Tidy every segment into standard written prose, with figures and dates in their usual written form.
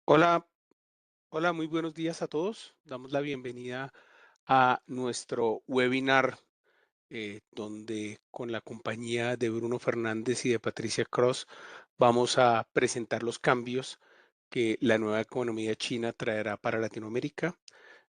Hola, hola, muy buenos días a todos. Damos la bienvenida a nuestro webinar, donde con la compañía de Bruno Fernández y de Patricia Cross vamos a presentar los cambios que la nueva economía china traerá para Latinoamérica.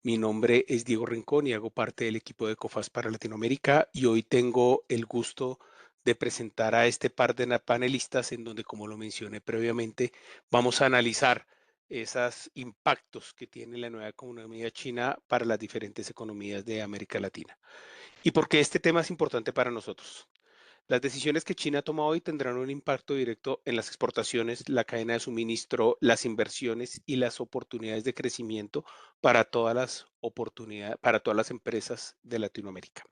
Mi nombre es Diego Rincón y hago parte del equipo de COFAS para Latinoamérica y hoy tengo el gusto de presentar a este par de panelistas en donde, como lo mencioné previamente, vamos a analizar esos impactos que tiene la nueva economía china para las diferentes economías de América Latina. ¿Y por qué este tema es importante para nosotros? Las decisiones que China toma hoy tendrán un impacto directo en las exportaciones, la cadena de suministro, las inversiones y las oportunidades de crecimiento para todas las oportunidades, para todas las empresas de Latinoamérica.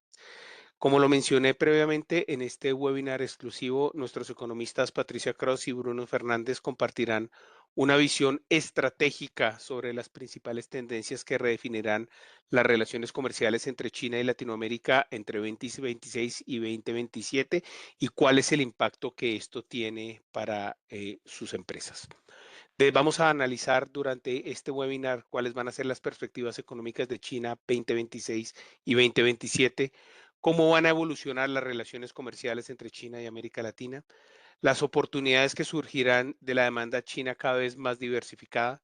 Como lo mencioné previamente, en este webinar exclusivo, nuestros economistas Patricia Cross y Bruno Fernández compartirán una visión estratégica sobre las principales tendencias que redefinirán las relaciones comerciales entre China y Latinoamérica entre 2026 y 2027 y cuál es el impacto que esto tiene para sus empresas. Vamos a analizar durante este webinar cuáles van a ser las perspectivas económicas de China 2026 y 2027, cómo van a evolucionar las relaciones comerciales entre China y América Latina, las oportunidades que surgirán de la demanda china cada vez más diversificada,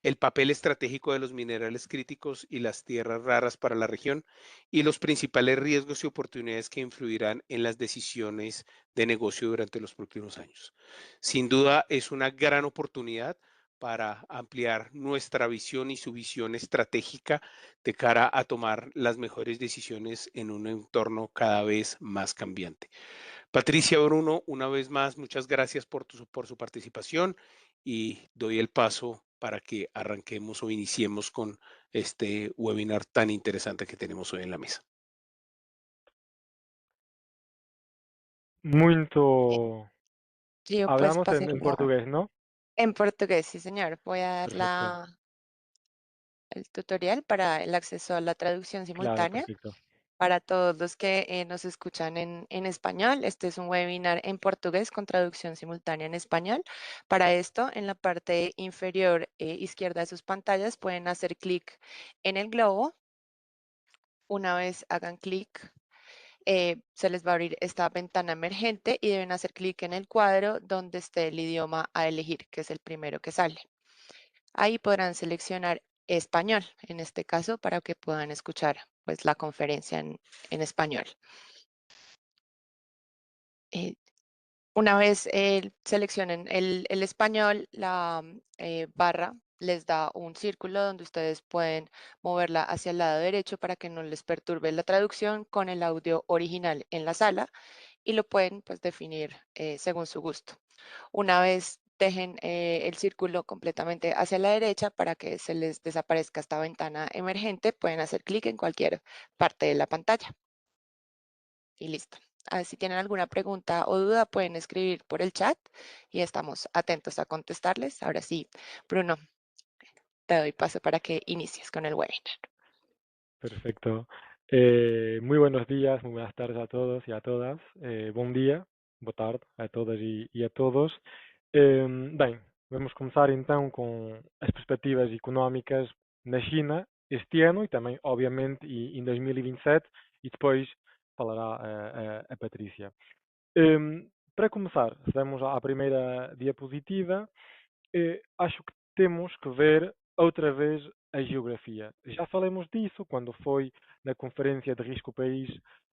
el papel estratégico de los minerales críticos y las tierras raras para la región y los principales riesgos y oportunidades que influirán en las decisiones de negocio durante los próximos años. Sin duda es una gran oportunidad para ampliar nuestra visión y su visión estratégica de cara a tomar las mejores decisiones en un entorno cada vez más cambiante. Patricia, Bruno, una vez más, muchas gracias por su participación y doy el paso para que arranquemos o iniciemos con este webinar tan interesante que tenemos hoy en la mesa. Eh, Muito. Yo pues Hablamos pasé en la... portugués, ¿no? En portugués, sí señor. Voy a dar Perfecto. el tutorial para el acceso a la traducción Claro, simultánea. perfecto. Para todos los que nos escuchan en español, este es un webinar en portugués con traducción simultánea en español. Para esto, en la parte inferior izquierda de sus pantallas pueden hacer clic en el globo. Una vez hagan clic, se les va a abrir esta ventana emergente y deben hacer clic en el cuadro donde esté el idioma a elegir, que es el primero que sale. Ahí podrán seleccionar español, en este caso, para que puedan escuchar pues, la conferencia en español. Eh, una vez seleccionen el español, la barra les da un círculo donde ustedes pueden moverla hacia el lado derecho para que no les perturbe la traducción con el audio original en la sala y lo pueden pues definir según su gusto. Una vez dejen el círculo completamente hacia la derecha para que se les desaparezca esta ventana emergente, pueden hacer clic en cualquier parte de la pantalla y listo. Si tienen alguna pregunta o duda, pueden escribir por el chat y estamos atentos a contestarles. Ahora sí, Bruno, te doy paso para que inicies con el webinar. Perfecto. Muy buenos días, muy buenas tardes a todos y a todas. Bom dia, boa tarde a todas e a todos. Bem, vamos começar então com as perspectivas económicas na China este ano e também, obviamente, em 2027 e depois falará a Patrícia. Para começar, se vamos à primeira diapositiva, acho que temos que ver outra vez a geografia. Já falamos disso quando foi na Conferência de Risco País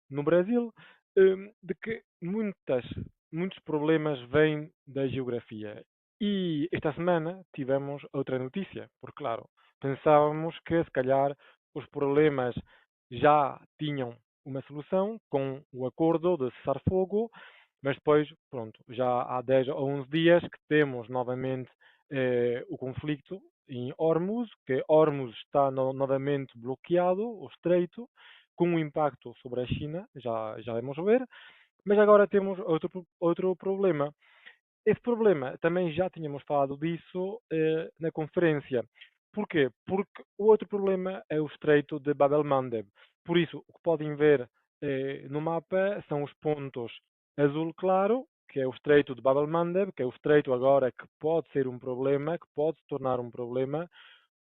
no Brasil, de que muitos problemas vêm da geografia. E esta semana tivemos outra notícia, porque, claro, pensávamos que se calhar os problemas já tinham uma solução com o acordo de cessar-fogo, mas depois, pronto, já há 10 ou 11 dias que temos novamente o conflito em Hormuz, que Hormuz está novamente bloqueado, o estreito, com um impacto sobre a China, já vamos ver, mas agora temos outro problema. Esse problema também já tínhamos falado disso na conferência. Porquê? Porque o outro problema é o estreito de Bab el-Mandeb. Por isso, o que podem ver no mapa são os pontos azul claro, que é o Estreito de Bab el-Mandeb, que é o estreito agora que pode ser um problema, que pode se tornar um problema,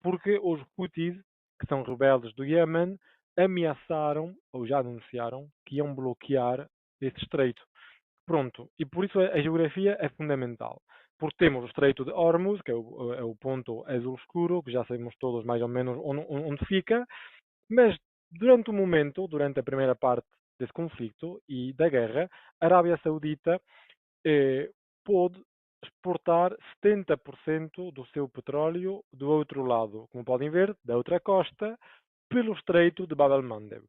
porque os Houthis, que são rebeldes do Iêmen, ameaçaram, ou já anunciaram, que iam bloquear esse estreito. Pronto, e por isso a geografia é fundamental. Porque temos o Estreito de Hormuz, que é o ponto azul escuro, que já sabemos todos mais ou menos onde fica, mas durante o momento, durante a primeira parte desse conflito e da guerra, a Arábia Saudita pôde exportar 70% do seu petróleo do outro lado, como podem ver, da outra costa, pelo Estreito de Bab el-Mandeb.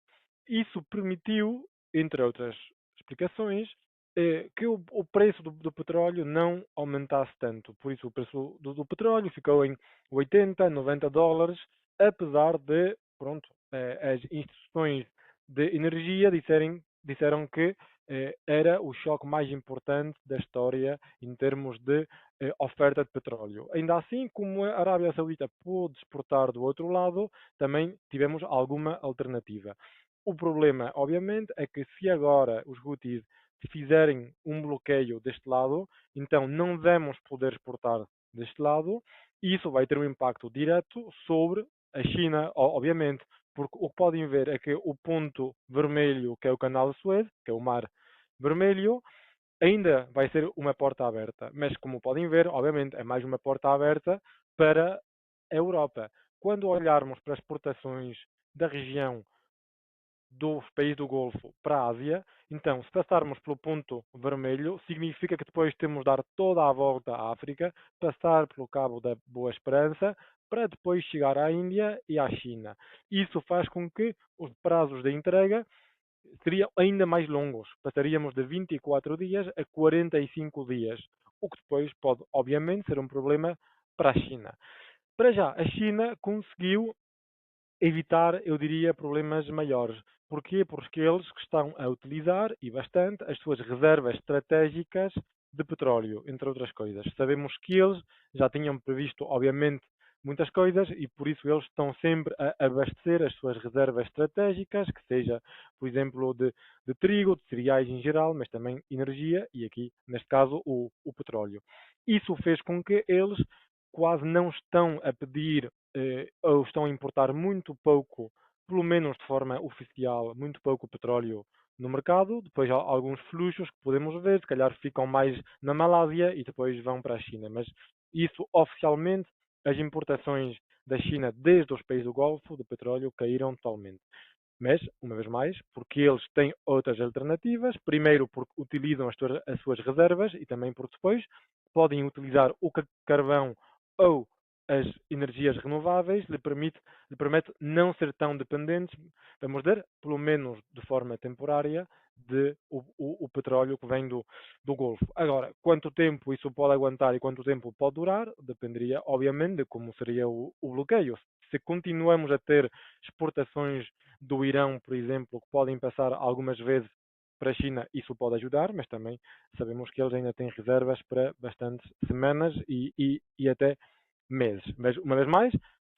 Isso permitiu, entre outras explicações, que o preço do petróleo não aumentasse tanto. Por isso, o preço do petróleo ficou em 80, 90 dólares, apesar de, pronto, as instituições de energia disseram que era o choque mais importante da história em termos de oferta de petróleo. Ainda assim, como a Arábia Saudita pôde exportar do outro lado, também tivemos alguma alternativa. O problema, obviamente, é que se agora os Houthis fizerem um bloqueio deste lado, então não vamos poder exportar deste lado, e isso vai ter um impacto direto sobre a China, obviamente, porque o que podem ver é que o ponto vermelho, que é o canal de Suez, que é o mar vermelho, ainda vai ser uma porta aberta. Mas, como podem ver, obviamente, é mais uma porta aberta para a Europa. Quando olharmos para as exportações da região dos países do Golfo para a Ásia, então, se passarmos pelo ponto vermelho, significa que depois temos de dar toda a volta à África, passar pelo Cabo da Boa Esperança, para depois chegar à Índia e à China. Isso faz com que os prazos de entrega seriam ainda mais longos. Passaríamos de 24 dias a 45 dias, o que depois pode, obviamente, ser um problema para a China. Para já, a China conseguiu evitar, eu diria, problemas maiores. Porquê? Porque eles estão a utilizar, e bastante, as suas reservas estratégicas de petróleo, entre outras coisas. Sabemos que eles já tinham previsto, obviamente, muitas coisas e por isso eles estão sempre a abastecer as suas reservas estratégicas, que seja, por exemplo, de trigo, de cereais em geral, mas também energia e aqui, neste caso, o petróleo. Isso fez com que eles quase não estão a pedir ou estão a importar muito pouco, pelo menos de forma oficial, muito pouco petróleo no mercado. Depois há alguns fluxos que podemos ver, se calhar ficam mais na Malásia e depois vão para a China. Mas isso oficialmente, as importações da China desde os países do Golfo de petróleo caíram totalmente. Mas, uma vez mais, porque eles têm outras alternativas. Primeiro, porque utilizam as suas reservas e também porque depois podem utilizar o carvão ou as energias renováveis, lhe permite não ser tão dependentes, vamos dizer, pelo menos de forma temporária, o petróleo que vem do Golfo. Agora, quanto tempo isso pode aguentar e quanto tempo pode durar, dependeria, obviamente, de como seria o bloqueio. Se continuamos a ter exportações do Irão, por exemplo, que podem passar algumas vezes para a China, isso pode ajudar, mas também sabemos que eles ainda têm reservas para bastantes semanas e até meses. Mas, uma vez mais,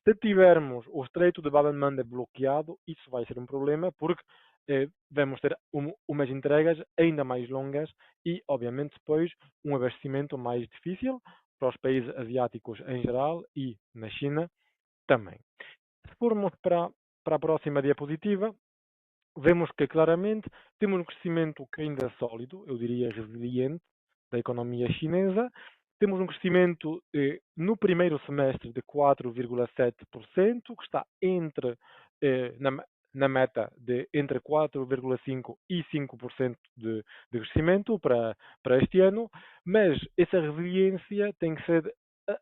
se tivermos o Estreito de Bab el-Mandeb bloqueado, isso vai ser um problema, porque vamos ter umas entregas ainda mais longas e, obviamente, depois um abastecimento mais difícil para os países asiáticos em geral e na China também. Se formos para a próxima diapositiva, vemos que claramente temos um crescimento que ainda é sólido, eu diria resiliente, da economia chinesa. Temos um crescimento no primeiro semestre de 4,7%, que está na meta de entre 4,5% e 5% de crescimento para este ano, mas essa resiliência tem que ser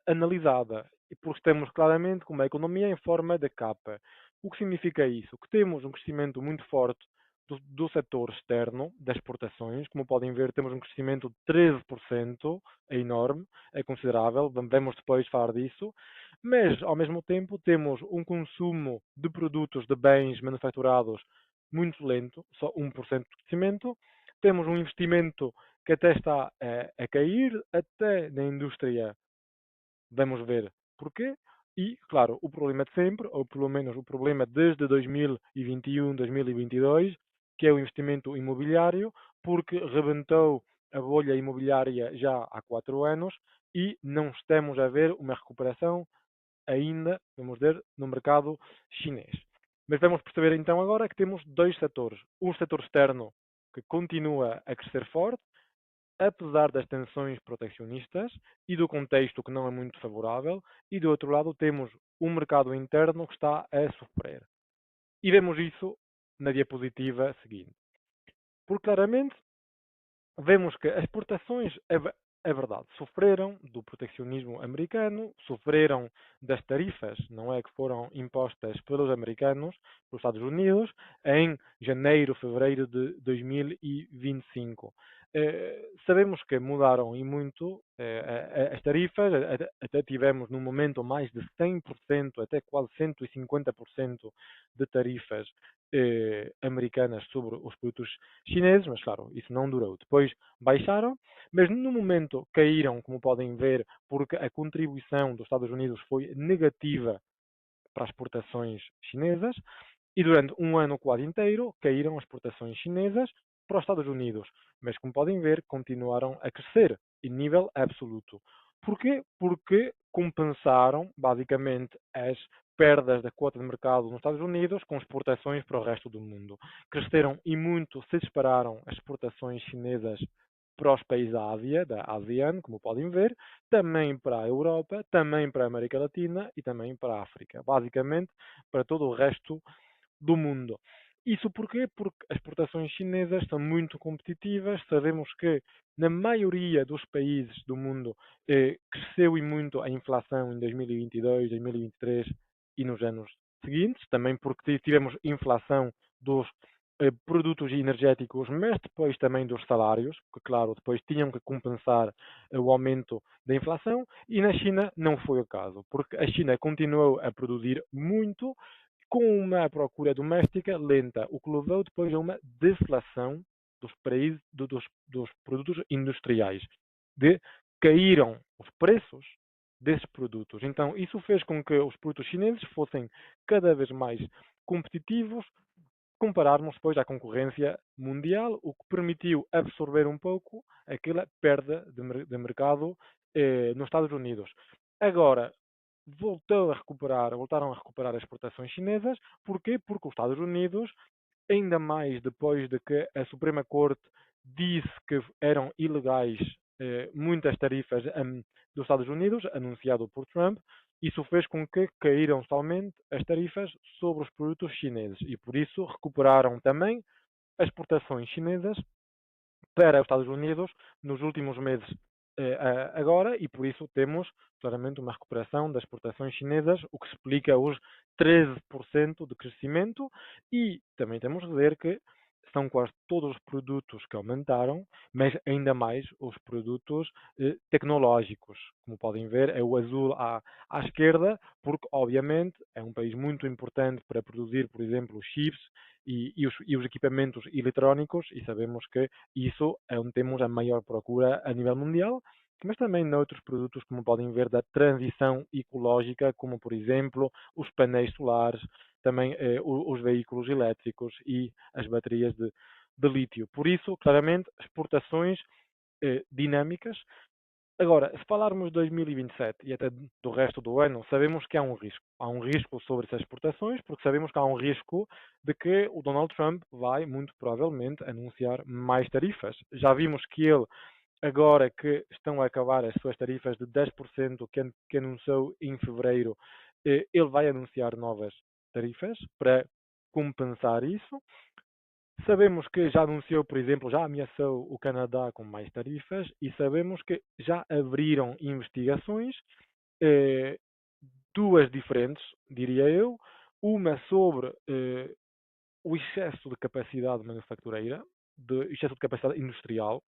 analisada, porque temos claramente como a economia em forma de capa. O que significa isso? Que temos um crescimento muito forte do setor externo, das exportações. Como podem ver, temos um crescimento de 13%, é enorme, é considerável, vamos depois falar disso. Mas, ao mesmo tempo, temos um consumo de produtos, de bens manufaturados muito lento, só 1% de crescimento. Temos um investimento que até está a cair, até na indústria. Vamos ver porquê. E, claro, o problema de sempre, ou pelo menos o problema desde 2021, 2022, que é o investimento imobiliário, porque rebentou a bolha imobiliária já há 4 anos e não estamos a ver uma recuperação ainda, vamos dizer, no mercado chinês. Mas vamos perceber então agora que temos 2 setores. Um setor externo que continua a crescer forte, apesar das tensões proteccionistas e do contexto que não é muito favorável, e do outro lado temos um mercado interno que está a sofrer. E vemos isso na diapositiva seguinte. Porque claramente vemos que as exportações, é verdade, sofreram do proteccionismo americano, sofreram das tarifas, não é, que foram impostas pelos americanos, pelos Estados Unidos, em janeiro, fevereiro de 2025. Sabemos que mudaram e muito as tarifas, até tivemos num momento mais de 100%, até quase 150% de tarifas americanas sobre os produtos chineses, mas claro, isso não durou. Depois baixaram, mas no momento caíram, como podem ver, porque a contribuição dos Estados Unidos foi negativa para as exportações chinesas, e durante um ano quase inteiro caíram as exportações chinesas para os Estados Unidos. Mas, como podem ver, continuaram a crescer em nível absoluto. Porquê? Porque compensaram, basicamente, as perdas da quota de mercado nos Estados Unidos com exportações para o resto do mundo. Cresceram e muito se dispararam as exportações chinesas para os países da ASEAN, como podem ver, também para a Europa, também para a América Latina e também para a África. Basicamente, para todo o resto do mundo. Isso porquê? Porque as exportações chinesas são muito competitivas. Sabemos que na maioria dos países do mundo cresceu e muito a inflação em 2022, 2023 e nos anos seguintes, também porque tivemos inflação dos produtos energéticos, mas depois também dos salários, que claro, depois tinham que compensar o aumento da inflação, e na China não foi o caso, porque a China continuou a produzir muito, com uma procura doméstica lenta, o que levou depois a uma deflação dos produtos industriais. Caíram os preços desses produtos. Então, isso fez com que os produtos chineses fossem cada vez mais competitivos, compararmos depois à concorrência mundial, o que permitiu absorver um pouco aquela perda de mercado nos Estados Unidos. Agora, voltaram a recuperar as exportações chinesas. Porquê? Porque os Estados Unidos, ainda mais depois de que a Suprema Corte disse que eram ilegais muitas tarifas dos Estados Unidos, anunciado por Trump, isso fez com que caíram totalmente as tarifas sobre os produtos chineses e por isso recuperaram também as exportações chinesas para os Estados Unidos nos últimos meses agora, e por isso temos claramente uma recuperação das exportações chinesas, o que explica os 13% de crescimento, e também temos de ver que são quase todos os produtos que aumentaram, mas ainda mais os produtos tecnológicos. Como podem ver, é o azul à esquerda, porque obviamente é um país muito importante para produzir, por exemplo, chips e os equipamentos eletrónicos, e sabemos que isso é onde temos a maior procura a nível mundial, mas também noutros produtos, como podem ver, da transição ecológica, como por exemplo os painéis solares, também os veículos elétricos e as baterias de lítio. Por isso, claramente, exportações dinâmicas. Agora, se falarmos de 2027 e até do resto do ano, sabemos que há um risco. Há um risco sobre essas exportações, porque sabemos que há um risco de que o Donald Trump vai, muito provavelmente, anunciar mais tarifas. Já vimos que ele, agora que estão a acabar as suas tarifas de 10% que anunciou em fevereiro, ele vai anunciar novas tarifas para compensar isso. Sabemos que já anunciou, por exemplo, já ameaçou o Canadá com mais tarifas, e sabemos que já abriram investigações, eh, duas diferentes, diria eu, uma sobre o excesso de capacidade manufatureira, excesso de capacidade industrial.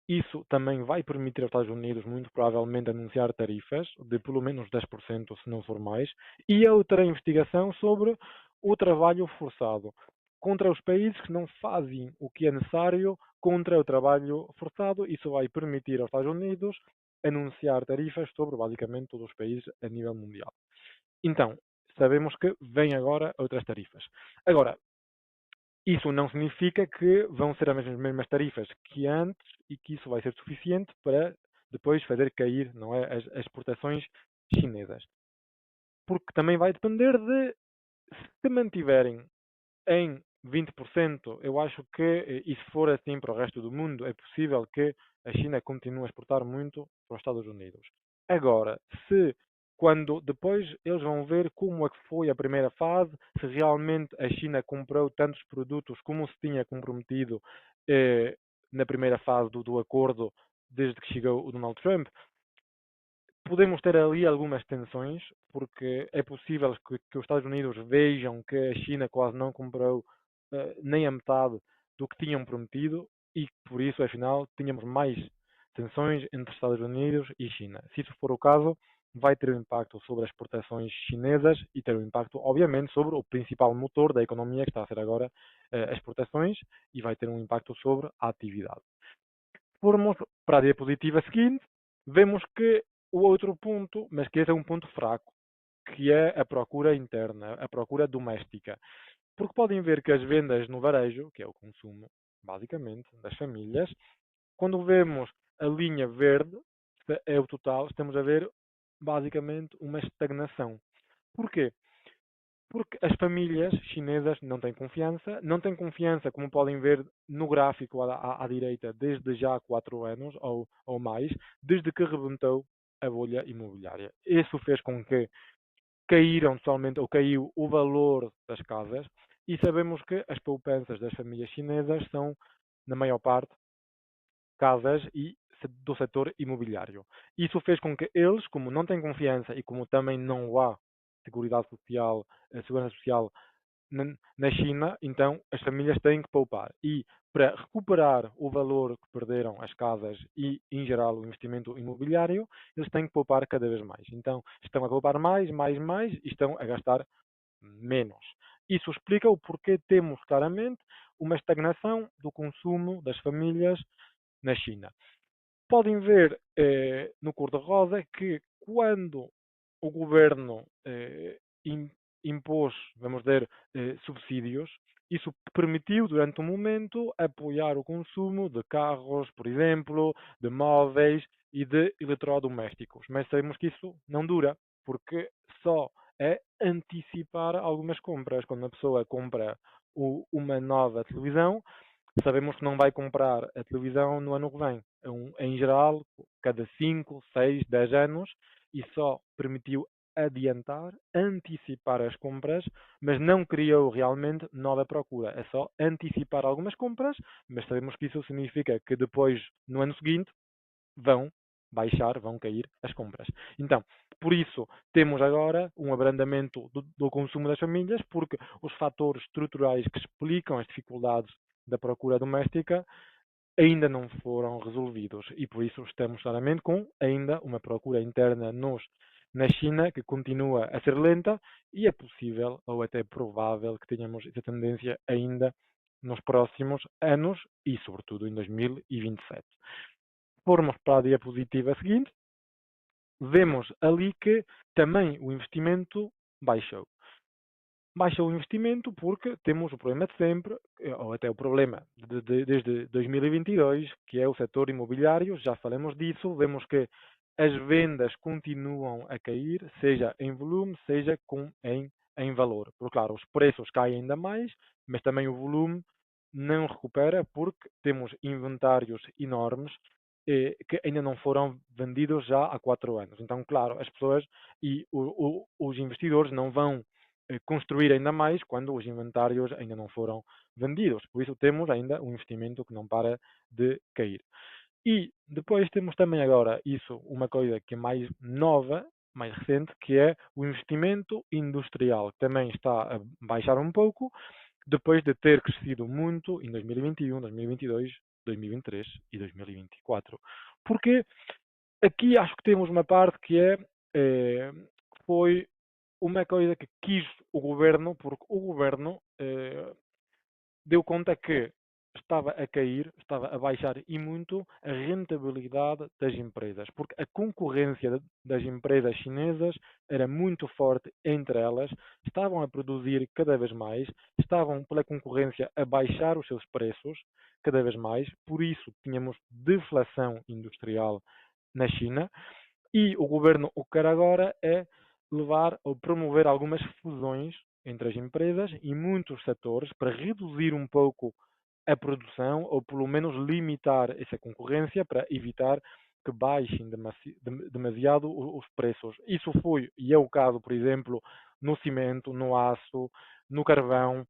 Isso também vai permitir aos Estados Unidos, muito provavelmente, anunciar tarifas de pelo menos 10%, se não for mais, e a outra investigação sobre o trabalho forçado contra os países que não fazem o que é necessário contra o trabalho forçado. Isso vai permitir aos Estados Unidos anunciar tarifas sobre basicamente todos os países a nível mundial. Então, sabemos que vêm agora outras tarifas. Agora, Isso não significa que vão ser as mesmas tarifas que antes e que isso vai ser suficiente para depois fazer cair, não é, as exportações chinesas. Porque também vai depender de se mantiverem em 20%, eu acho que, e se for assim para o resto do mundo, é possível que a China continue a exportar muito para os Estados Unidos. Agora, se quando depois eles vão ver como é que foi a primeira fase, se realmente a China comprou tantos produtos como se tinha comprometido eh, na primeira fase do acordo desde que chegou o Donald Trump, podemos ter ali algumas tensões, porque é possível que os Estados Unidos vejam que a China quase não comprou nem a metade do que tinham prometido e por isso, afinal, tínhamos mais tensões entre Estados Unidos e China. Se isso for o caso, vai ter um impacto sobre as exportações chinesas e ter um impacto, obviamente, sobre o principal motor da economia, que está a ser agora as exportações, e vai ter um impacto sobre a atividade. Formos para a diapositiva seguinte, vemos que o outro ponto, mas que esse é um ponto fraco, que é a procura interna, a procura doméstica. Porque podem ver que as vendas no varejo, que é o consumo, basicamente, das famílias, quando vemos a linha verde, que é o total, estamos a ver basicamente uma estagnação. Porquê? Porque as famílias chinesas não têm confiança, como podem ver no gráfico à direita, desde já há 4 anos ou mais, desde que rebentou a bolha imobiliária. Isso fez com que caíram totalmente, ou caiu o valor das casas, e sabemos que as poupanças das famílias chinesas são, na maior parte, casas e do setor imobiliário. Isso fez com que eles, como não têm confiança e como também não há segurança social na China, então as famílias têm que poupar. E para recuperar o valor que perderam as casas e, em geral, o investimento imobiliário, eles têm que poupar cada vez mais. Então, estão a poupar mais e estão a gastar menos. Isso explica o porquê temos claramente uma estagnação do consumo das famílias na China. Podem ver no cor-de-rosa que quando o governo impôs, vamos dizer, subsídios, isso permitiu, durante um momento, apoiar o consumo de carros, por exemplo, de móveis e de eletrodomésticos. Mas sabemos que isso não dura, porque só é antecipar algumas compras. Quando a pessoa compra uma nova televisão, sabemos que não vai comprar a televisão no ano que vem. Em geral, cada 5, 6, 10 anos, e só permitiu adiantar, antecipar as compras, mas não criou realmente nova procura. É só antecipar algumas compras, mas sabemos que isso significa que depois, no ano seguinte, vão baixar, vão cair as compras. Então, por isso, temos agora um abrandamento do consumo das famílias, porque os fatores estruturais que explicam as dificuldades da procura doméstica ainda não foram resolvidos e por isso estamos claramente com ainda uma procura interna na China que continua a ser lenta e é possível ou até provável que tenhamos essa tendência ainda nos próximos anos e sobretudo em 2027. Formos para a diapositiva seguinte, vemos ali que também o investimento baixou. Baixa o investimento porque temos o problema de sempre, ou até o problema desde 2022, que é o setor imobiliário, já falamos disso, vemos que as vendas continuam a cair, seja em volume, seja em valor. Porque, claro, os preços caem ainda mais, mas também o volume não recupera porque temos inventários enormes que ainda não foram vendidos já há 4 anos. Então, claro, as pessoas e os investidores não vão construir ainda mais quando os inventários ainda não foram vendidos. Por isso temos ainda um investimento que não para de cair. E depois temos também agora isso, uma coisa que é mais nova, mais recente, que é o investimento industrial, que também está a baixar um pouco, depois de ter crescido muito em 2021, 2022, 2023 e 2024. Porque aqui acho que temos uma parte que foi uma coisa que quis o governo, porque o governo deu conta que estava a cair, estava a baixar e muito a rentabilidade das empresas, porque a concorrência das empresas chinesas era muito forte entre elas, estavam a produzir cada vez mais, estavam pela concorrência a baixar os seus preços cada vez mais, por isso tínhamos deflação industrial na China e o governo o que quer agora é levar ou promover algumas fusões entre as empresas e muitos setores para reduzir um pouco a produção ou pelo menos limitar essa concorrência para evitar que baixem demasiado os preços. Isso foi e é o caso, por exemplo, no cimento, no aço, no carvão,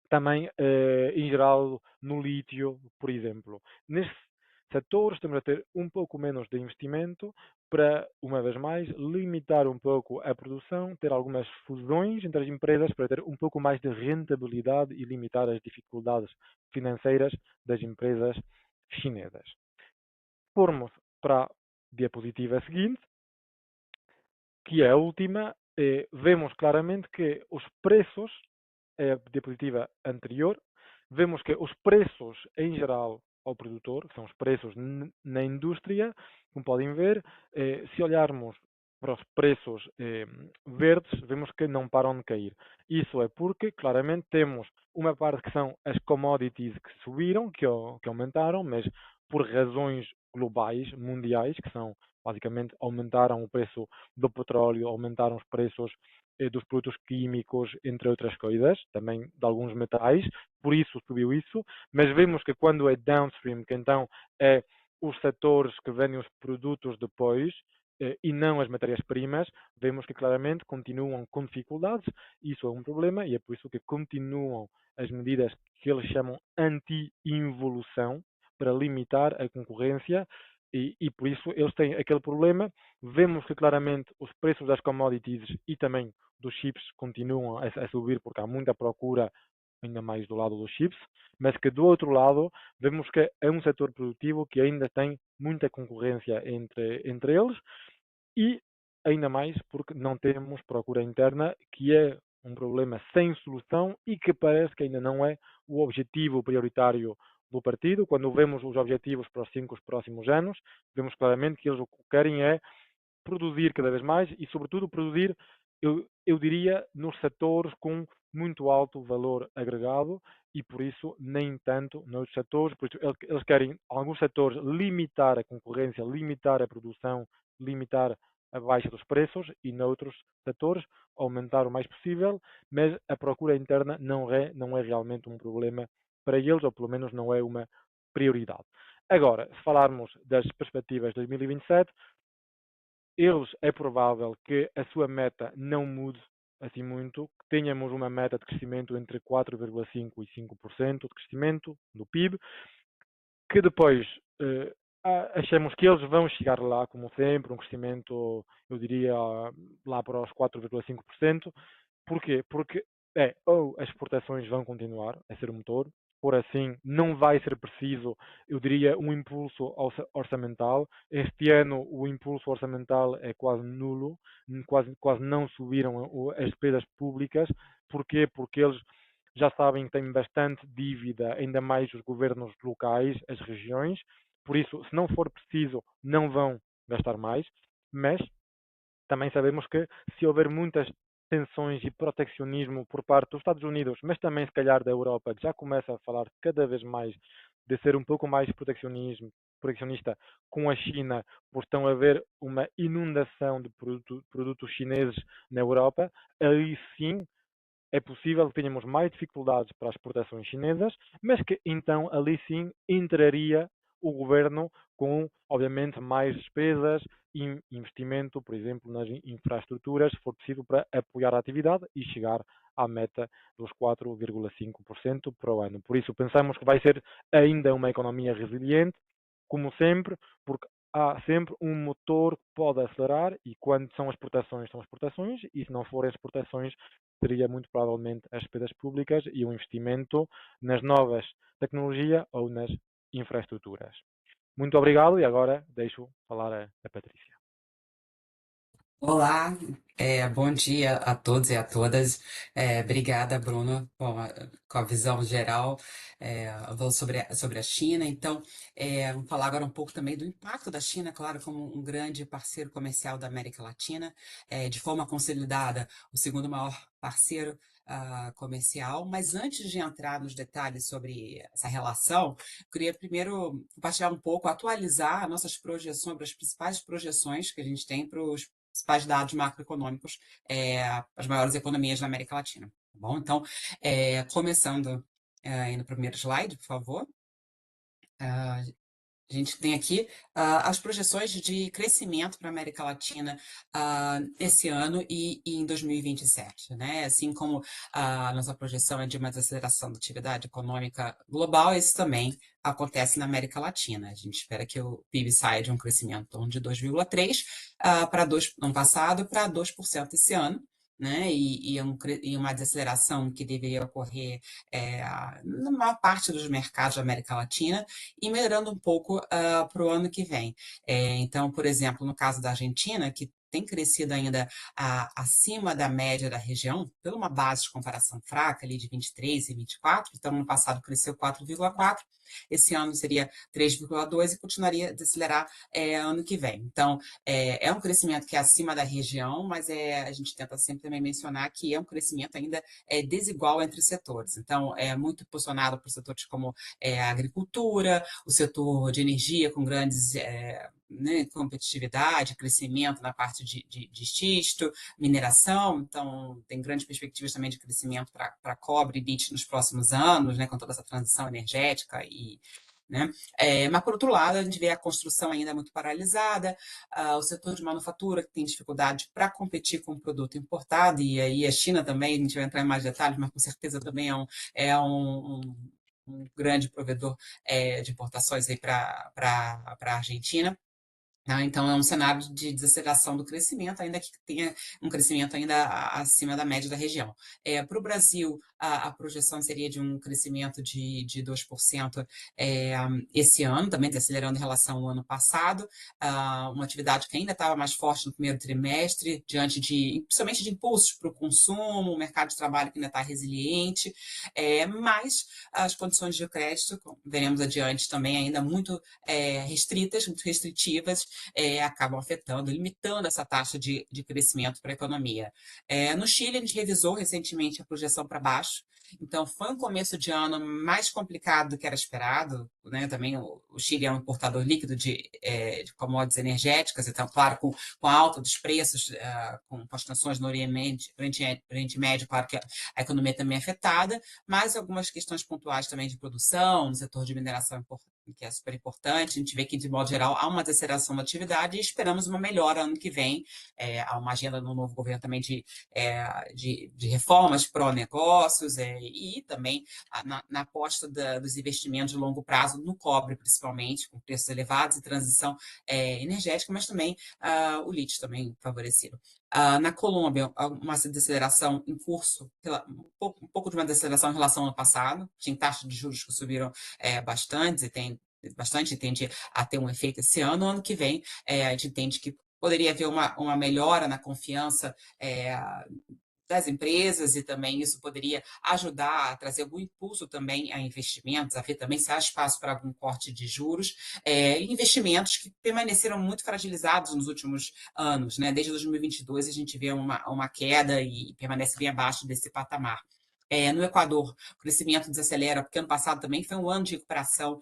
também em geral no lítio, por exemplo. Nestes setores estamos a ter um pouco menos de investimento para, uma vez mais, limitar um pouco a produção, ter algumas fusões entre as empresas para ter um pouco mais de rentabilidade e limitar as dificuldades financeiras das empresas chinesas. Formos para a diapositiva seguinte, que é a última, vemos claramente que os preços, é a diapositiva anterior, vemos que os preços em geral ao produtor, que são os preços na indústria, como podem ver, se olharmos para os preços verdes, vemos que não param de cair. Isso é porque, claramente, temos uma parte que são as commodities que subiram, que aumentaram, mas por razões globais, mundiais, que são, basicamente, aumentaram o preço do petróleo, aumentaram os preços dos produtos químicos, entre outras coisas, também de alguns metais, por isso subiu isso, mas vemos que quando é downstream, que então é os setores que vendem os produtos depois, e não as matérias-primas, vemos que claramente continuam com dificuldades, isso é um problema e é por isso que continuam as medidas que eles chamam anti-involução para limitar a concorrência e por isso eles têm aquele problema. Vemos que claramente os preços das commodities e também dos chips continuam a subir porque há muita procura ainda mais do lado dos chips, mas que do outro lado vemos que é um setor produtivo que ainda tem muita concorrência entre eles e ainda mais porque não temos procura interna, que é um problema sem solução e que parece que ainda não é o objetivo prioritário do partido. Quando vemos os objetivos para os 5 próximos anos, vemos claramente que eles o que querem é produzir cada vez mais e, sobretudo, produzir, eu diria, nos setores com muito alto valor agregado e, por isso, nem tanto nos setores. Por isso, eles querem, alguns setores, limitar a concorrência, limitar a produção, limitar a baixa dos preços e, noutros setores, aumentar o mais possível, mas a procura interna não é realmente um problema para eles, ou pelo menos não é uma prioridade. Agora, se falarmos das perspectivas de 2027, eles é provável que a sua meta não mude assim muito, que tenhamos uma meta de crescimento entre 4,5% e 5% de crescimento do PIB, que depois achamos que eles vão chegar lá, como sempre, um crescimento, eu diria, lá para os 4,5%. Porquê? Porque ou as exportações vão continuar a ser o motor, por assim não vai ser preciso, eu diria, um impulso orçamental. Este ano o impulso orçamental é quase nulo, quase não subiram as despesas públicas. Porquê? Porque eles já sabem que têm bastante dívida, ainda mais os governos locais, as regiões, por isso, se não for preciso, não vão gastar mais, mas também sabemos que se houver muitas tensões e proteccionismo por parte dos Estados Unidos, mas também se calhar da Europa, que já começa a falar cada vez mais de ser um pouco mais protecionista com a China, por estão a haver uma inundação de produtos chineses na Europa, aí sim é possível que tenhamos mais dificuldades para as exportações chinesas, mas que então ali sim entraria o governo com, obviamente, mais despesas e investimento, por exemplo, nas infraestruturas, se for possível, para apoiar a atividade e chegar à meta dos 4,5% para o ano. Por isso, pensamos que vai ser ainda uma economia resiliente, como sempre, porque há sempre um motor que pode acelerar e quando são exportações, e se não forem exportações, seria muito provavelmente as despesas públicas e o investimento nas novas tecnologias ou nas infraestruturas. Muito obrigado e agora deixo falar a Patrícia. Olá, bom dia a todos e a todas. Obrigada, Bruno, com a visão geral. Vou sobre a China. Então, vamos falar agora um pouco também do impacto da China, claro, como um grande parceiro comercial da América Latina, de forma consolidada, o segundo maior parceiro comercial. Mas antes de entrar nos detalhes sobre essa relação, eu queria primeiro compartilhar um pouco, atualizar nossas projeções, sobre as principais projeções que a gente tem para os principais dados macroeconômicos, as maiores economias da América Latina. Tá bom? Então, começando aí no primeiro slide, por favor. A gente tem aqui as projeções de crescimento para a América Latina esse ano e em 2027, né? Assim como a nossa projeção é de uma desaceleração da atividade econômica global, esse também acontece na América Latina. A gente espera que o PIB saia de um crescimento de 2,3 para 2 no ano passado para 2% esse ano, né? E uma desaceleração que deveria ocorrer na maior parte dos mercados da América Latina e melhorando um pouco para o ano que vem. Então, por exemplo, no caso da Argentina, que tem crescido ainda acima da média da região, por uma base de comparação fraca ali de 23 e 24, então no passado cresceu 4,4, esse ano seria 3,2 e continuaria a desacelerar ano que vem. Então, é um crescimento que é acima da região, mas a gente tenta sempre também mencionar que é um crescimento ainda desigual entre setores. Então, é muito posicionado por setores como a agricultura, o setor de energia com grandes competitividade, crescimento na parte de xisto, mineração, então tem grandes perspectivas também de crescimento para cobre e lítio nos próximos anos, né, com toda essa transição energética né? Mas, por outro lado, a gente vê a construção ainda muito paralisada, o setor de manufatura que tem dificuldade para competir com o produto importado, e aí a China também, a gente vai entrar em mais detalhes, mas com certeza também um grande provedor de importações para a Argentina. Então, é um cenário de desaceleração do crescimento, ainda que tenha um crescimento ainda acima da média da região. Para o Brasil, a projeção seria de um crescimento de 2% esse ano, também desacelerando em relação ao ano passado, uma atividade que ainda estava mais forte no primeiro trimestre, diante principalmente de impulsos para o consumo, o mercado de trabalho que ainda está resiliente, mas as condições de crédito, como veremos adiante, também ainda muito restritas, muito restritivas, acabam afetando, limitando essa taxa de crescimento para a economia. No Chile, a gente revisou recentemente a projeção para baixo, então foi um começo de ano mais complicado do que era esperado, né? Também o Chile é um importador líquido de commodities energéticas, então, claro, com a alta dos preços, com as tensões no Oriente Médio, claro que a economia também é afetada, mas algumas questões pontuais também de produção, no setor de mineração que é super importante. A gente vê que, de modo geral, há uma desaceleração da atividade e esperamos uma melhora ano que vem. Há uma agenda no novo governo também de reformas pró-negócios e também na aposta dos investimentos de longo prazo no cobre, principalmente, com preços elevados e transição energética, mas também o lítio também favorecido. Na Colômbia, uma desaceleração em curso, um pouco de uma desaceleração em relação ao ano passado, tinha taxas de juros que subiram bastante e tende a ter um efeito esse ano. Ano que vem, a gente entende que poderia haver uma melhora na confiança das empresas e também isso poderia ajudar a trazer algum impulso também a investimentos, a ver também se há espaço para algum corte de juros, investimentos que permaneceram muito fragilizados nos últimos anos, né? Desde 2022 a gente vê uma queda e permanece bem abaixo desse patamar. No Equador, o crescimento desacelera, porque ano passado também foi um ano de recuperação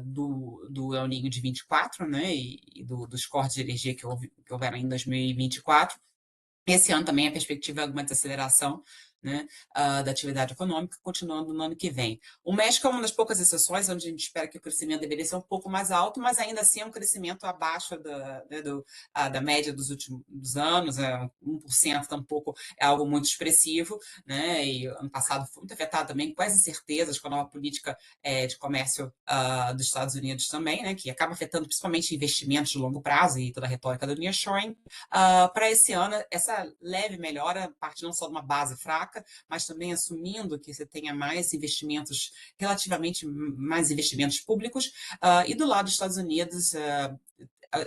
do El Niño de 24, né? E dos cortes de energia que houveram em 2024. Esse ano também a perspectiva é alguma desaceleração, né, da atividade econômica, continuando no ano que vem. O México é uma das poucas exceções onde a gente espera que o crescimento deveria ser um pouco mais alto, mas ainda assim é um crescimento abaixo da média dos últimos anos, 1% tampouco é algo muito expressivo, né, e ano passado foi muito afetado também com as incertezas com a nova política de comércio dos Estados Unidos também, né, que acaba afetando principalmente investimentos de longo prazo e toda a retórica do nearshoring. Para esse ano, essa leve melhora parte não só de uma base fraca, fraca, mas também assumindo que você tenha mais investimentos, relativamente mais investimentos públicos, e do lado dos Estados Unidos,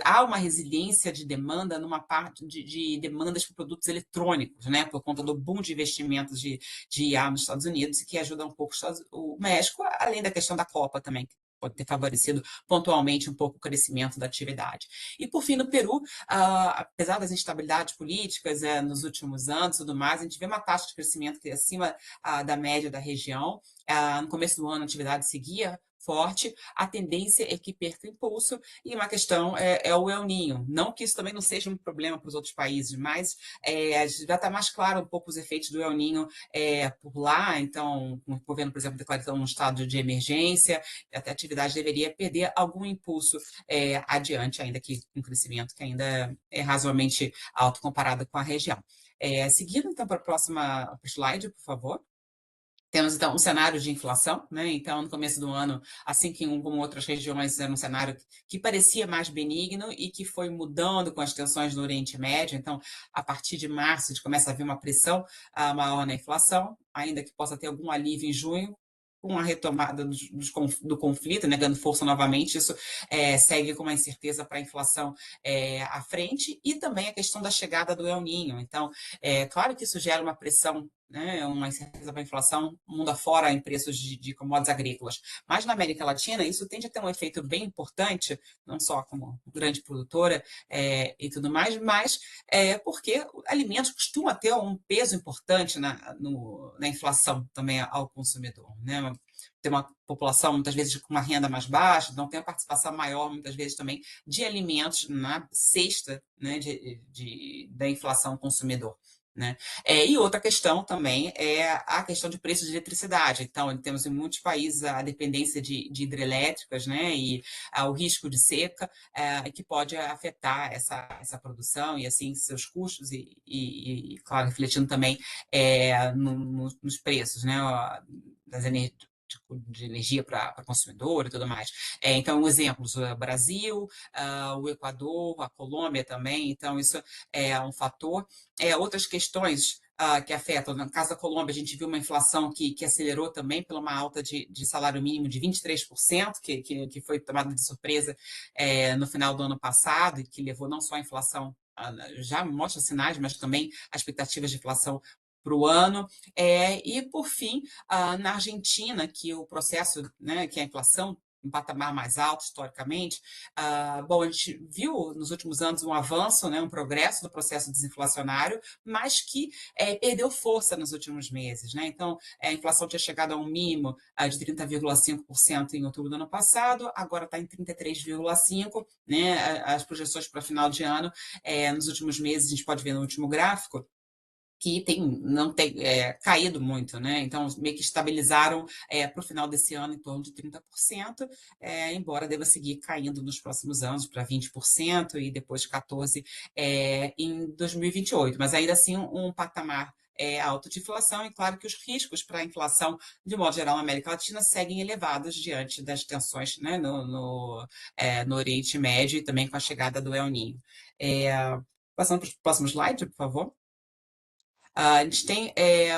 há uma resiliência de demanda numa parte de demandas por produtos eletrônicos, né, por conta do boom de investimentos de IA nos Estados Unidos, que ajuda um pouco o México, além da questão da Copa também, que pode ter favorecido pontualmente um pouco o crescimento da atividade. E, por fim, no Peru, apesar das instabilidades políticas nos últimos anos e tudo mais, a gente vê uma taxa de crescimento que é acima da média da região. No começo do ano, a atividade seguia forte, a tendência é que perca impulso, e uma questão é o El Niño. Não que isso também não seja um problema para os outros países, mas já está mais claro um pouco os efeitos do El Niño por lá. Então, o governo, por exemplo, declarando um estado de emergência, até a atividade deveria perder algum impulso adiante, ainda que um crescimento que ainda é razoavelmente alto comparado com a região. Seguindo, então, para a próxima slide, por favor. Temos, então, um cenário de inflação, né? Então, no começo do ano, assim como outras regiões, era um cenário que parecia mais benigno e que foi mudando com as tensões no Oriente Médio. Então, a partir de março, a gente começa a ver uma pressão maior na inflação, ainda que possa ter algum alívio em junho, com a retomada do conflito, né, ganhando força novamente. Isso segue com uma incerteza para a inflação à frente, e também a questão da chegada do El Niño. Então, claro que isso gera uma pressão, né, uma incerteza para a inflação mundo afora em preços de commodities agrícolas. Mas na América Latina, isso tende a ter um efeito bem importante, não só como grande produtora e tudo mais, mas porque alimentos costumam ter um peso importante na inflação também ao consumidor, né? Tem uma população, muitas vezes, com uma renda mais baixa, então tem a participação maior, muitas vezes, também de alimentos na cesta, né, da inflação consumidor. Né? E outra questão também é a questão de preços de eletricidade. Então, temos em muitos países a dependência de hidrelétricas, né? E o risco de seca, que pode afetar essa produção e, assim, seus custos e claro, refletindo também nos preços, né? De energia para consumidor e tudo mais. Então, exemplos, o Brasil, o Equador, a Colômbia também, então isso é um fator. Outras questões que afetam, no caso da Colômbia, a gente viu uma inflação que acelerou também pela uma alta de salário mínimo de 23%, que foi tomada de surpresa no final do ano passado, e que levou não só a inflação, já mostra sinais, mas também as expectativas de inflação para o ano. E, por fim, na Argentina, que o processo, né, que a inflação um patamar mais alto historicamente, bom, a gente viu nos últimos anos um avanço, né, um progresso do processo desinflacionário, mas que perdeu força nos últimos meses, né? Então, a inflação tinha chegado a um mínimo de 30,5% em outubro do ano passado, agora está em 33,5%, né? As projeções para final de ano, nos últimos meses, a gente pode ver no último gráfico, que não tem caído muito, né? Então, meio que estabilizaram para o final desse ano em torno de 30%, embora deva seguir caindo nos próximos anos para 20% e depois 14% em 2028. Mas ainda assim, um patamar alto de inflação, e claro que os riscos para a inflação, de modo geral, na América Latina, seguem elevados diante das tensões, né, no Oriente Médio, e também com a chegada do El Niño. Passando para o próximo slide, por favor. A gente tem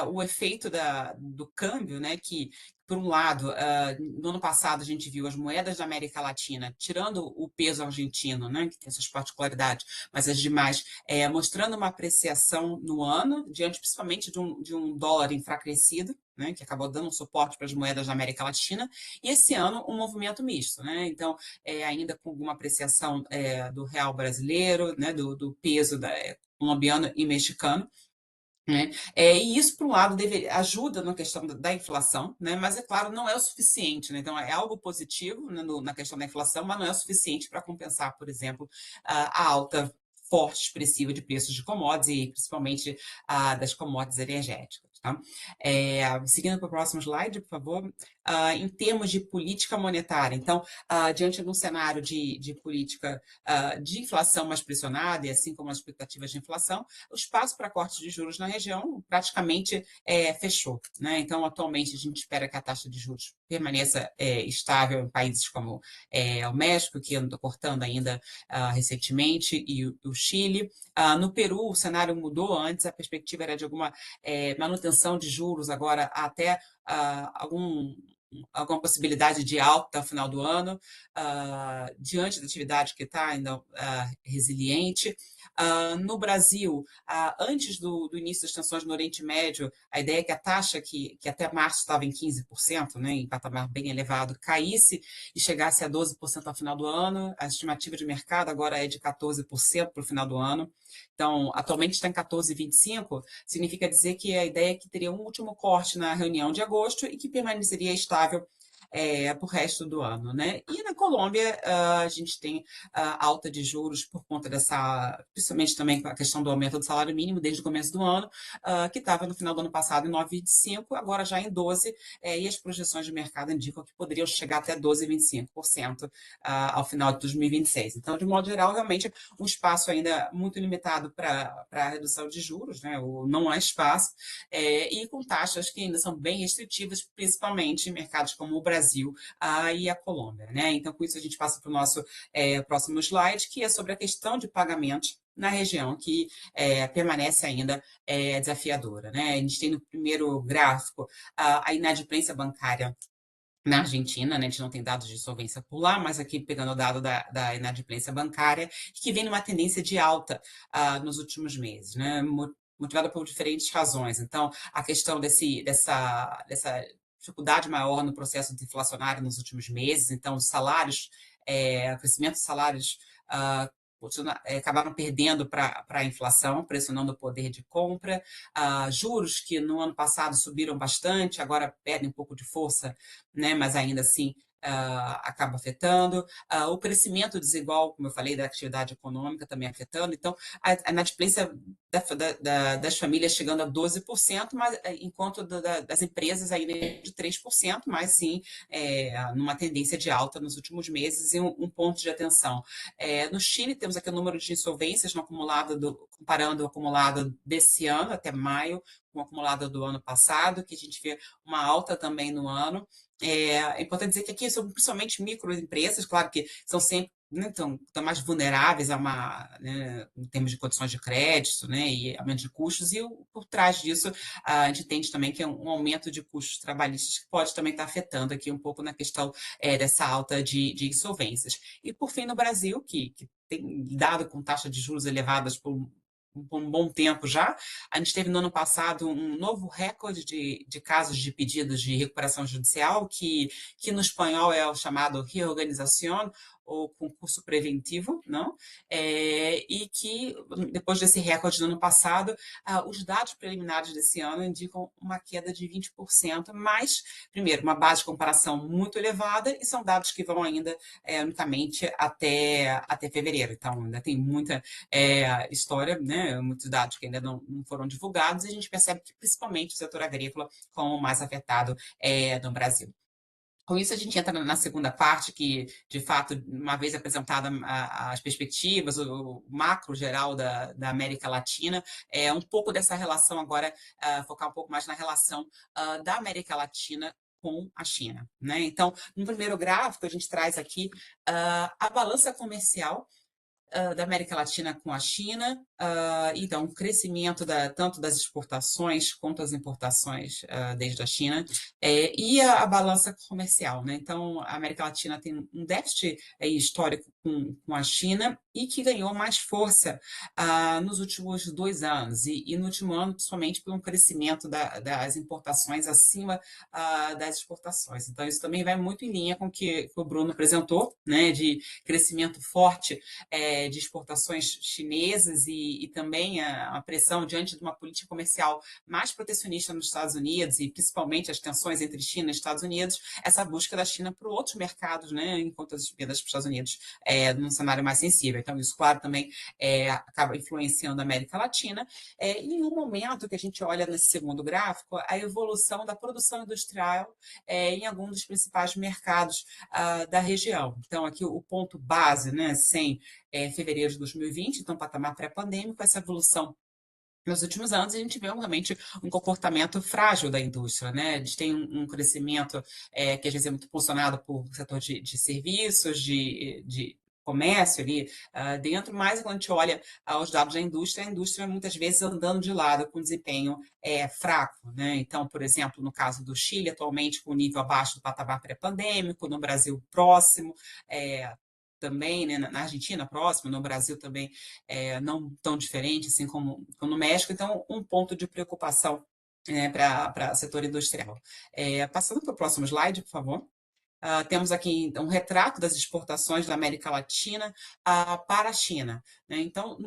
o efeito do câmbio, né, que, por um lado, no ano passado a gente viu as moedas da América Latina, tirando o peso argentino, né, que tem suas particularidades, mas as demais, mostrando uma apreciação no ano, diante principalmente de um dólar enfraquecido, né, que acabou dando um suporte para as moedas da América Latina, e esse ano um movimento misto, né? Então, ainda com alguma apreciação do real brasileiro, né, do peso colombiano e mexicano, né? E isso, por um lado, ajuda na questão da inflação, né? Mas, é claro, não é o suficiente, né? Então, é algo positivo, né, na questão da inflação, mas não é o suficiente para compensar, por exemplo, a alta forte, expressiva de preços de commodities, e principalmente das commodities energéticas. Tá? Seguindo para o próximo slide, por favor. Em termos de política monetária, então, diante de um cenário de política de inflação mais pressionada, e assim como as expectativas de inflação, o espaço para cortes de juros na região praticamente fechou, né? Então, atualmente, a gente espera que a taxa de juros permaneça estável em países como o México, que andou cortando ainda recentemente, e o Chile. No Peru, o cenário mudou antes, a perspectiva era de alguma manutenção manutenção de juros agora até alguma possibilidade de alta ao final do ano, diante da atividade que está ainda resiliente. No Brasil, antes do início das tensões no Oriente Médio, a ideia é que a taxa que até março estava em 15%, né, em patamar bem elevado, caísse e chegasse a 12% ao final do ano. A estimativa de mercado agora é de 14% para o final do ano. Então, atualmente está em 14,25%, significa dizer que a ideia é que teria um último corte na reunião de agosto e que permaneceria estável para o resto do ano, né? E na Colômbia, a gente tem alta de juros por conta principalmente também com a questão do aumento do salário mínimo desde o começo do ano, que estava no final do ano passado em 9,25%, agora já em 12%, e as projeções de mercado indicam que poderiam chegar até 12,25% ao final de 2026. Então, de modo geral, realmente um espaço ainda muito limitado para a redução de juros, né? Não há espaço, e com taxas que ainda são bem restritivas, principalmente em mercados como o Brasil e a Colômbia, né? Então, com isso, a gente passa para o nosso próximo slide, que é sobre a questão de pagamentos na região, que permanece ainda desafiadora, né? A gente tem no primeiro gráfico a inadimplência bancária na Argentina, né? A gente não tem dados de solvência por lá, mas aqui pegando o dado da inadimplência bancária, que vem numa tendência de alta nos últimos meses, né? Motivada por diferentes razões. Então, a questão dessa dificuldade maior no processo deflacionário nos últimos meses, então os salários, o crescimento dos salários acabaram perdendo para a inflação, pressionando o poder de compra, juros que no ano passado subiram bastante, agora perdem um pouco de força, né, mas ainda assim acaba afetando, o crescimento desigual, como eu falei, da atividade econômica também afetando. Então, a inadimplência das famílias chegando a 12%, mas enquanto das empresas ainda é de 3%, mas sim numa tendência de alta nos últimos meses e um ponto de atenção. No Chile, temos aqui o número de insolvências no acumulado comparando o acumulado desse ano até maio com o acumulado do ano passado, que a gente vê uma alta também no ano. É importante dizer que aqui são principalmente microempresas, claro que são sempre estão mais vulneráveis né, em termos de condições de crédito, né, e aumento de custos, e por trás disso a gente entende também que é um aumento de custos trabalhistas que pode também estar afetando aqui um pouco na questão dessa alta de insolvências. E por fim, no Brasil, que tem lidado com taxas de juros elevadas por um bom tempo já, a gente teve no ano passado um novo recorde de casos de pedidos de recuperação judicial, que no espanhol é o chamado reorganización, ou concurso preventivo, não? E que, depois desse recorde do ano passado, os dados preliminares desse ano indicam uma queda de 20%, mas, primeiro, uma base de comparação muito elevada, e são dados que vão ainda unicamente até fevereiro. Então, ainda tem muita história, né? Muitos dados que ainda não foram divulgados, e a gente percebe que, principalmente, o setor agrícola como o mais afetado no Brasil. Com isso, a gente entra na segunda parte, que, de fato, uma vez apresentada as perspectivas, o macro geral da América Latina, um pouco dessa relação agora, focar um pouco mais na relação da América Latina com a China, né? Então, no primeiro gráfico, a gente traz aqui a balança comercial da América Latina com a China, então, o crescimento tanto das exportações quanto as importações desde a China, e a balança comercial, né? Então, a América Latina tem um déficit histórico com a China e que ganhou mais força nos últimos 2 anos, e no último ano, principalmente, por um crescimento das importações acima das exportações. Então, isso também vai muito em linha com o que o Bruno apresentou, né, de crescimento forte de exportações chinesas e também a pressão diante de uma política comercial mais protecionista nos Estados Unidos, e principalmente as tensões entre China e Estados Unidos, essa busca da China para outros mercados, né, enquanto as vendas para os Estados Unidos num cenário mais sensível. Então, isso, claro, também acaba influenciando a América Latina. E em um momento que a gente olha nesse segundo gráfico, a evolução da produção industrial em algum dos principais mercados da região. Então, aqui o ponto base, né, sem fevereiro de 2020, então patamar pré-pandêmico, essa evolução nos últimos anos, a gente vê realmente um comportamento frágil da indústria, né? A gente tem um crescimento que às vezes é muito impulsionado por setor de serviços, de comércio ali dentro, mas quando a gente olha os dados da indústria, a indústria muitas vezes andando de lado com desempenho fraco, né? Então, por exemplo, no caso do Chile, atualmente com nível abaixo do patamar pré-pandêmico, no Brasil próximo, também, né, na Argentina próximo, no Brasil também não tão diferente, assim como no México, então um ponto de preocupação para o setor industrial. Passando para o próximo slide, por favor. Temos aqui um retrato das exportações da América Latina para a China, né? Então,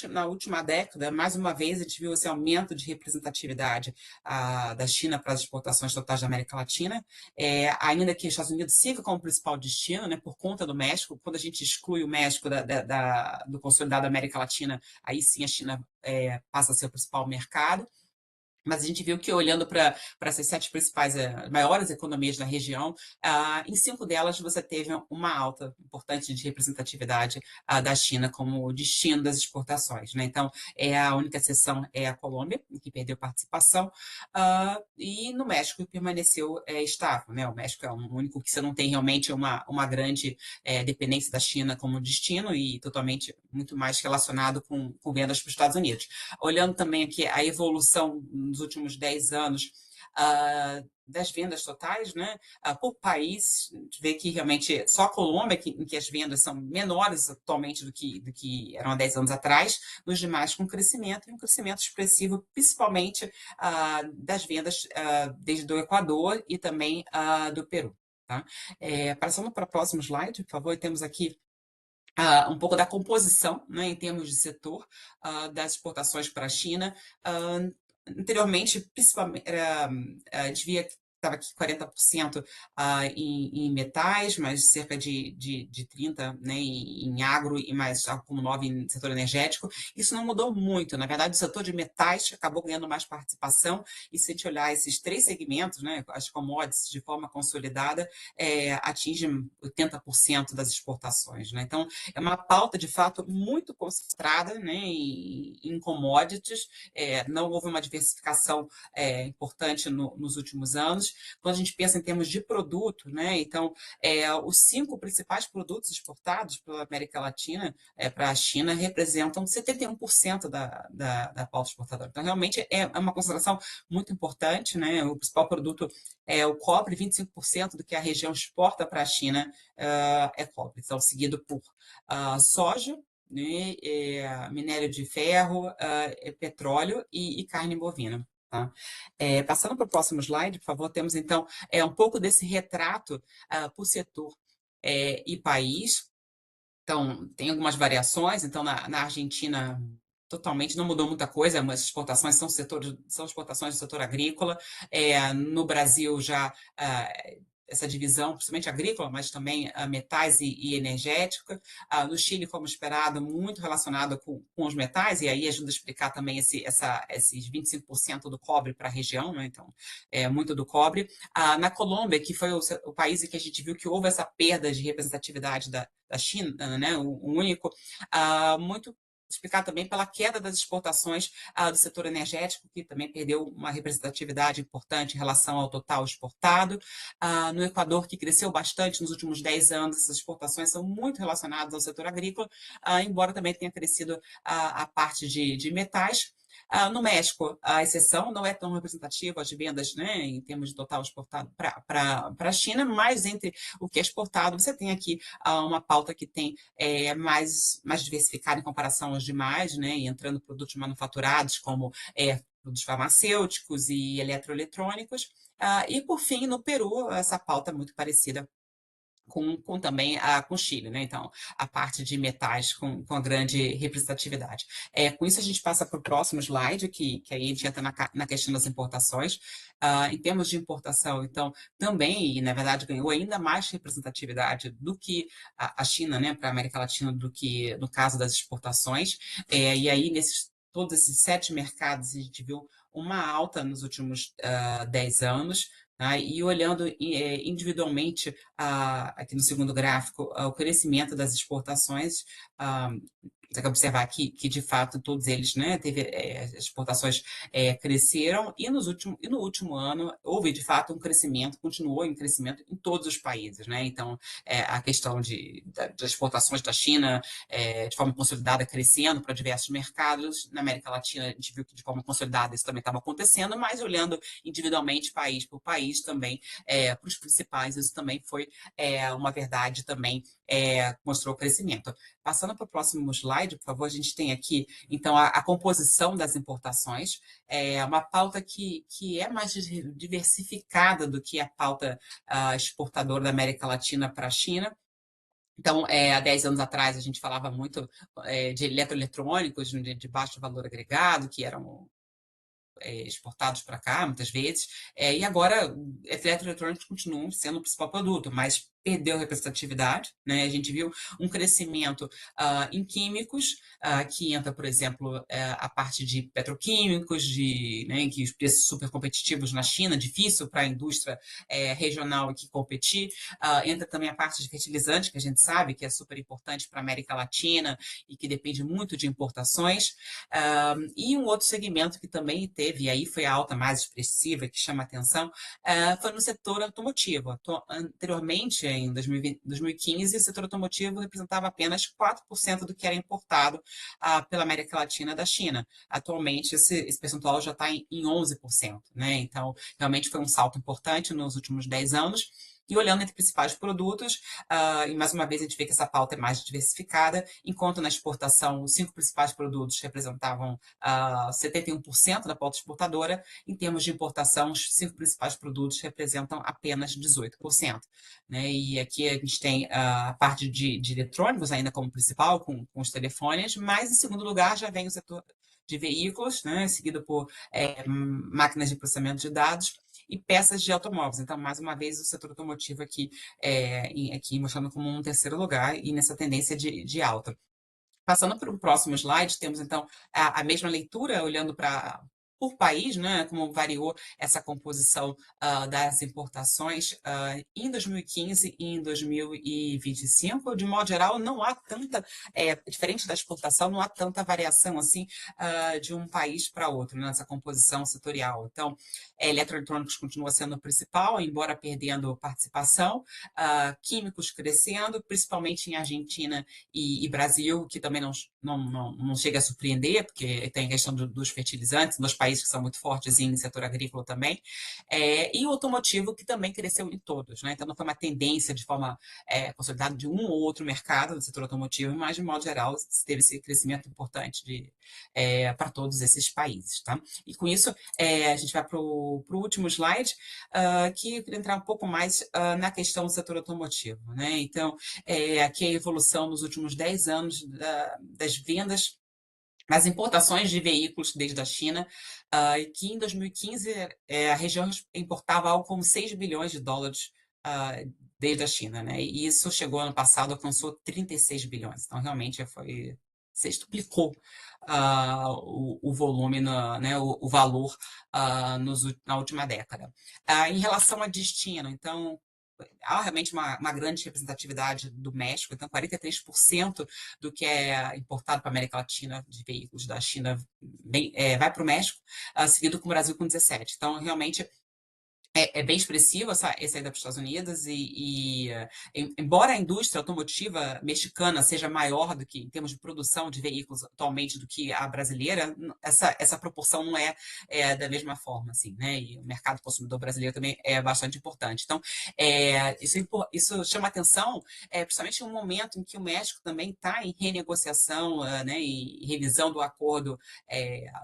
na última década, mais uma vez, a gente viu esse aumento de representatividade da China para as exportações totais da América Latina, ainda que os Estados Unidos siga como principal destino, né, por conta do México. Quando a gente exclui o México do consolidado da América Latina, aí sim a China passa a ser o principal mercado. Mas a gente viu que, olhando para essas 7 principais, maiores economias da região, em 5 delas você teve uma alta importante de representatividade da China como destino das exportações, né? Então, a única exceção é a Colômbia, que perdeu participação, e no México permaneceu estável, né? O México é o único que você não tem realmente uma grande dependência da China como destino e totalmente muito mais relacionado com vendas para os Estados Unidos. Olhando também aqui a evolução nos últimos 10 anos das vendas totais, né? Por país, a gente vê que realmente só a Colômbia em que as vendas são menores atualmente do que eram há 10 anos atrás, nos demais com crescimento, e um crescimento expressivo, principalmente das vendas desde o Equador e também do Peru. Tá? Passando para o próximo slide, por favor, temos aqui um pouco da composição, né, em termos de setor das exportações para a China. Anteriormente, principalmente, a gente via que estava aqui 40% em metais, mas cerca de 30%, né, em agro e mais como 9% em setor energético. Isso não mudou muito. Na verdade, o setor de metais acabou ganhando mais participação, e se a gente olhar esses 3 segmentos, né, as commodities de forma consolidada, atingem 80% das exportações, né? Então, é uma pauta, de fato, muito concentrada, né, em commodities. Não houve uma diversificação importante nos últimos anos. Quando a gente pensa em termos de produto, né, então, os 5 principais produtos exportados pela América Latina para a China representam 71% da pauta exportadora. Então, realmente, é uma concentração muito importante, né? O principal produto é o cobre, 25% do que a região exporta para a China é cobre. Então, seguido por soja, né, minério de ferro, petróleo e carne bovina. Tá? Passando para o próximo slide, por favor, temos então um pouco desse retrato por setor e país. Então, tem algumas variações. Então, na Argentina, totalmente não mudou muita coisa, mas exportações são exportações do setor agrícola. No Brasil, já essa divisão, principalmente agrícola, mas também metais e energética. No Chile, como esperado, muito relacionado com os metais, e aí ajuda a explicar também esses 25% do cobre para a região, né? Então, muito do cobre. Na Colômbia, que foi o país em que a gente viu que houve essa perda de representatividade da China, né? O único, muito explicar também pela queda das exportações do setor energético, que também perdeu uma representatividade importante em relação ao total exportado. No Equador, que cresceu bastante nos últimos 10 anos, essas exportações são muito relacionadas ao setor agrícola, embora também tenha crescido a parte de metais. No México, a exceção não é tão representativa as vendas, né, em termos de total exportado para a China, mas entre o que é exportado, você tem aqui uma pauta que tem mais diversificada em comparação aos demais, né, e entrando produtos manufaturados como produtos farmacêuticos e eletroeletrônicos. E, por fim, no Peru, essa pauta é muito parecida com também com o Chile, né? Então, a parte de metais com a grande representatividade. Com isso, a gente passa para o próximo slide, que aí a gente entra na questão das importações. Em termos de importação, então, também, e na verdade, ganhou ainda mais representatividade do que a China, né, para a América Latina, do que no caso das exportações. E aí, todos esses 7 mercados, a gente viu uma alta nos últimos 10 anos, Tá? E olhando individualmente, aqui no segundo gráfico, o crescimento das exportações, você quer observar aqui que, de fato, todos eles, né, as exportações cresceram, e no último ano houve, de fato, um crescimento, continuou em crescimento em todos os países. Né? Então, a questão das exportações da China, de forma consolidada, crescendo para diversos mercados. Na América Latina, a gente viu que, de forma consolidada, isso também estava acontecendo, mas olhando individualmente, país por país, também, para os principais, isso também foi uma verdade, também mostrou crescimento. Passando para o próximo slide, por favor, a gente tem aqui, então, a composição das importações, uma pauta que é mais diversificada do que a pauta exportadora da América Latina para a China. Então, há 10 anos atrás, a gente falava muito de eletroeletrônicos de baixo valor agregado, que eram exportados para cá, muitas vezes, e agora eletroeletrônicos continuam sendo o principal produto, mas perdeu representatividade. Né? A gente viu um crescimento em químicos, que entra, por exemplo, a parte de petroquímicos, né, que os preços super competitivos na China, difícil para a indústria regional aqui competir. Entra também a parte de fertilizantes, que a gente sabe que é super importante para a América Latina e que depende muito de importações. E um outro segmento que também teve, e aí foi a alta mais expressiva, que chama a atenção, foi no setor automotivo. Anteriormente, em 2015, o setor automotivo representava apenas 4% do que era importado pela América Latina da China. Atualmente, esse percentual já está em 11%. Né? Então, realmente foi um salto importante nos últimos 10 anos. E olhando entre principais produtos, e mais uma vez a gente vê que essa pauta é mais diversificada, enquanto na exportação os 5 principais produtos representavam 71% da pauta exportadora, em termos de importação, os 5 principais produtos representam apenas 18%. Né? E aqui a gente tem a parte de eletrônicos ainda como principal, com os telefones, mas em segundo lugar já vem o setor de veículos, né? Seguido por máquinas de processamento de dados, e peças de automóveis. Então, mais uma vez, o setor automotivo aqui mostrando como um terceiro lugar e nessa tendência de alta. Passando para o próximo slide, temos, então, a mesma leitura, olhando por país, né, como variou essa composição das importações em 2015 e em 2025. De modo geral, não há tanta, diferente da exportação, não há tanta variação assim de um país para outro, nessa composição setorial. Então, eletroeletrônicos continua sendo o principal, embora perdendo participação, químicos crescendo, principalmente em Argentina e Brasil, que também não chega a surpreender, porque tem a questão dos fertilizantes, nos países que são muito fortes em setor agrícola também, e o automotivo, que também cresceu em todos. Né? Então, não foi uma tendência de forma consolidada de um ou outro mercado do setor automotivo, mas, de modo geral, teve esse crescimento importante para todos esses países. Tá? E com isso, a gente vai para o último slide, que eu queria entrar um pouco mais na questão do setor automotivo. Né? Então, aqui a evolução nos últimos 10 anos das vendas, das importações de veículos desde a China, que em 2015 a região importava algo como 6 bilhões de dólares desde a China. Né? E isso chegou ano passado, alcançou 36 bilhões. Então, realmente, sextuplicou o volume, né, o valor na última década. Em relação a destino, então, há realmente uma grande representatividade do México, então 43% do que é importado para a América Latina de veículos da China vai para o México, seguido com o Brasil com 17%. Então, realmente, é bem expressiva essa ida para os Estados Unidos, embora a indústria automotiva mexicana seja maior do que, em termos de produção de veículos atualmente, do que a brasileira, essa proporção não é da mesma forma. Assim, né? E o mercado consumidor brasileiro também é bastante importante. Então, isso chama atenção, principalmente em um momento em que o México também está em renegociação, né, e revisão do acordo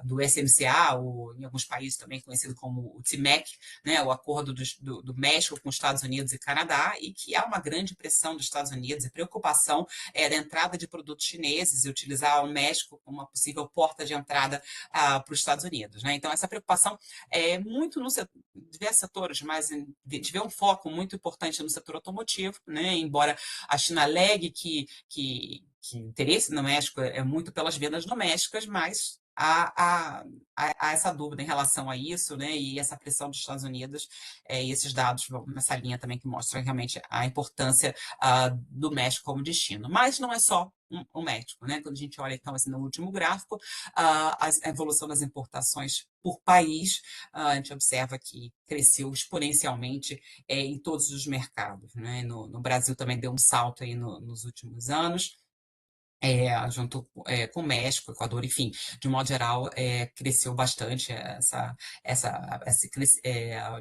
do SMCA, ou em alguns países também conhecido como o TMEC, né, o acordo do México com os Estados Unidos e Canadá, e que há uma grande pressão dos Estados Unidos e preocupação da entrada de produtos chineses e utilizar o México como uma possível porta de entrada para os Estados Unidos. Né? Então, essa preocupação é muito nos diversos setores, mas tiver um foco muito importante no setor automotivo, né? Embora a China alegue que o interesse no México é muito pelas vendas domésticas, mas há essa dúvida em relação a isso, né? E essa pressão dos Estados Unidos, e esses dados vão nessa linha também que mostra realmente a importância do México como destino. Mas não é só o México, né? Quando a gente olha, então, assim, no último gráfico, a evolução das importações por país, a gente observa que cresceu exponencialmente em todos os mercados, né? No Brasil também deu um salto aí nos últimos anos. Junto com o México, Equador, enfim, de um modo geral, cresceu bastante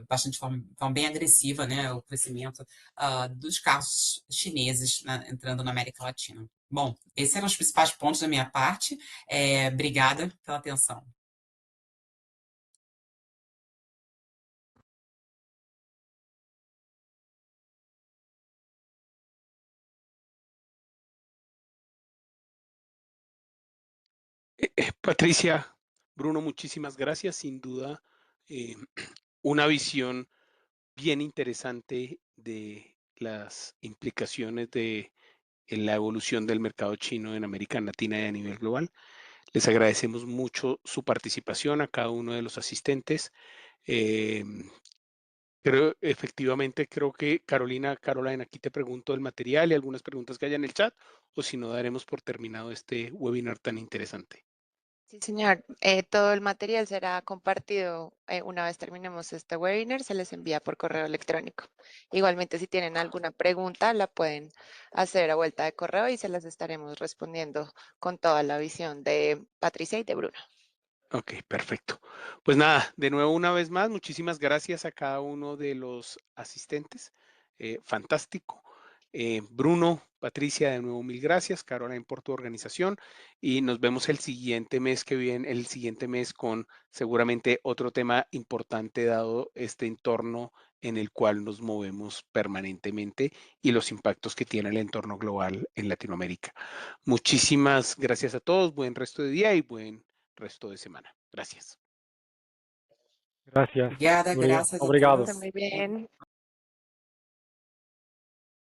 bastante de forma bem agressiva, né, o crescimento dos carros chineses entrando na América Latina. Bom, esses eram os principais pontos da minha parte. Obrigada pela atenção. Patricia, Bruno, muchísimas gracias. Sin duda, una visión bien interesante de las implicaciones de en la evolución del mercado chino en América Latina y a nivel global. Les agradecemos mucho su participación a cada uno de los asistentes. Efectivamente, creo que Caroline, aquí te pregunto el material y algunas preguntas que haya en el chat, o si no, daremos por terminado este webinar tan interesante. Sí, señor. Todo el material será compartido una vez terminemos este webinar, se les envía por correo electrónico. Igualmente, si tienen alguna pregunta, la pueden hacer a vuelta de correo y se las estaremos respondiendo con toda la visión de Patricia y de Bruno. Ok, perfecto. Pues nada, de nuevo una vez más, muchísimas gracias a cada uno de los asistentes. Fantástico. Bruno, Patricia, de nuevo mil gracias. Caroline por tu organización y nos vemos el siguiente mes que viene, el siguiente mes con seguramente otro tema importante dado este entorno en el cual nos movemos permanentemente y los impactos que tiene el entorno global en Latinoamérica. Muchísimas gracias a todos, buen resto de día y buen resto de semana. Gracias. Gracias. Obrigada, Nuria. graças a Obrigado. todos. Muy bien.